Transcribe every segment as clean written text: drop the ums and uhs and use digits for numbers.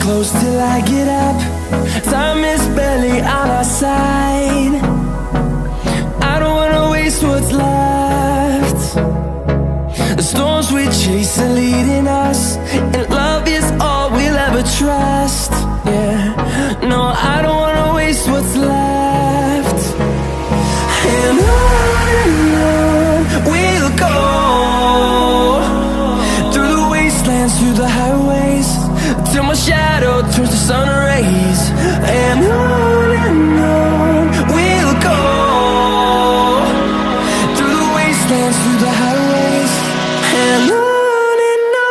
close till I get up. Time is barely on our side. I don't wanna waste what's left. The storms we chase are leading us, and love is all we'll ever trust. Yeah, no, I don't wanna waste what's left. And on we'll go, through the wastelands, through the highways, till my shadow turns to sun rays. And on we'll go, through the wastelands, through the highways, and on we'll go.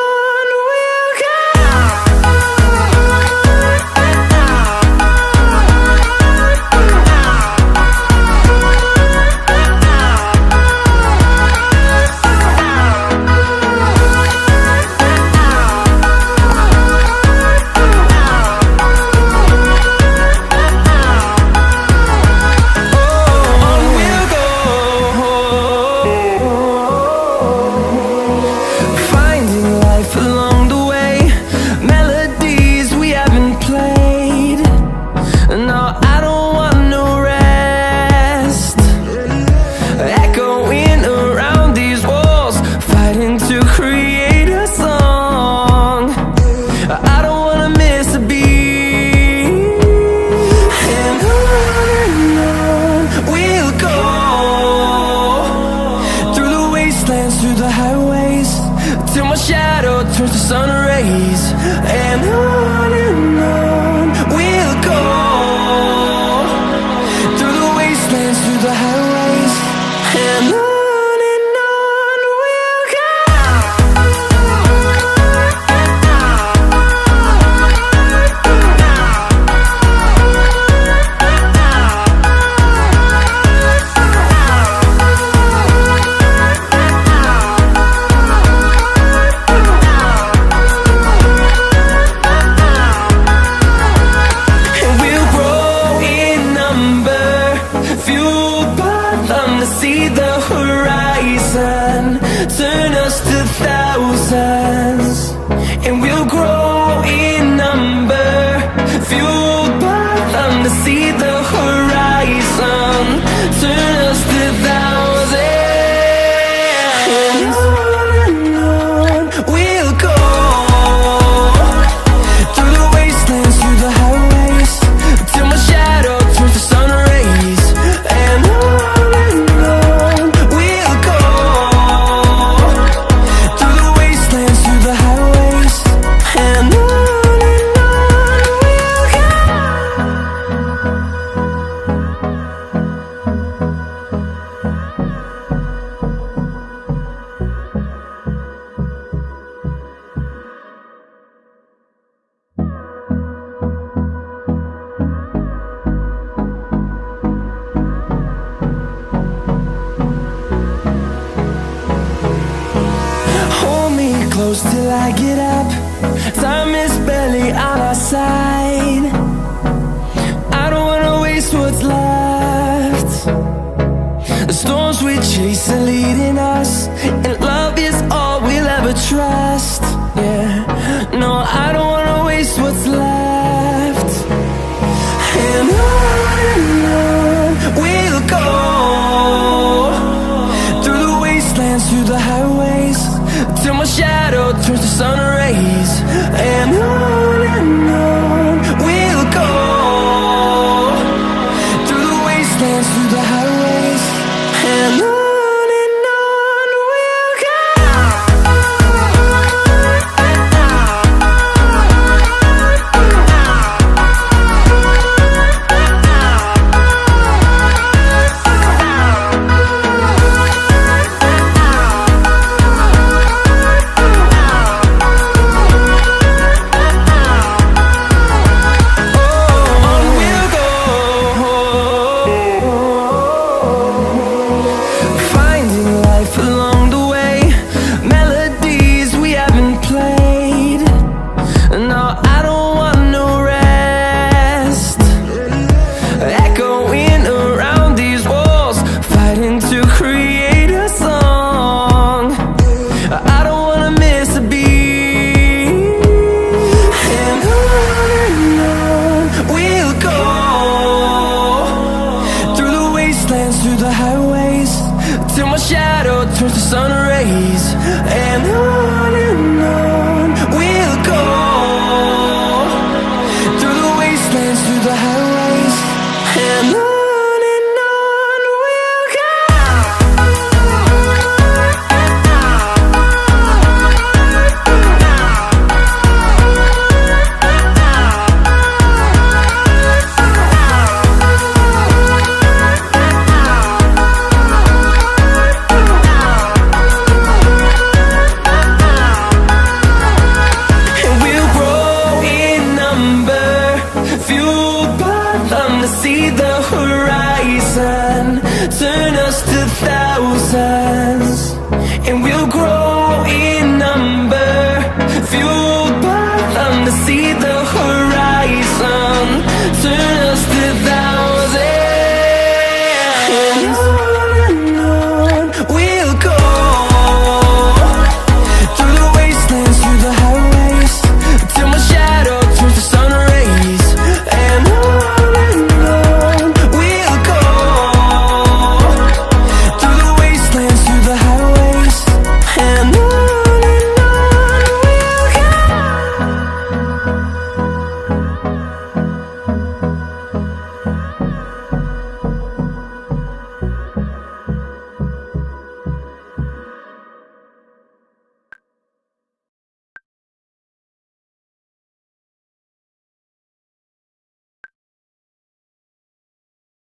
Through the highways, till my shadow turns to sun rays. And on we'll go, through the wastelands, through the highways, and on we'll go. See the horizon, turn us to thousands, and we'll grow in number, fueled by them to see the horizon, turn us to thousands. And on we'll go, through the wastelands, through the highways, till my shadow turns to sun rays. And close till I get up. Time is barely on our side. I don't wanna waste what's left. The storms we chase are leading us, and love is all we'll ever trust. Yeah, no, I don't wanna waste what's left. And on we'll go, through the wastelands, through the highways, till my shadow turns to sun rays. And on we'll go, through the wastelands, through the highways, and on we'll go. turns to sun rays, and on we'll go, through the wastelands, through the highways, and on we'll go. See the horizon, turn us to thousands, and we'll grow in number, fueled by them to see the horizon.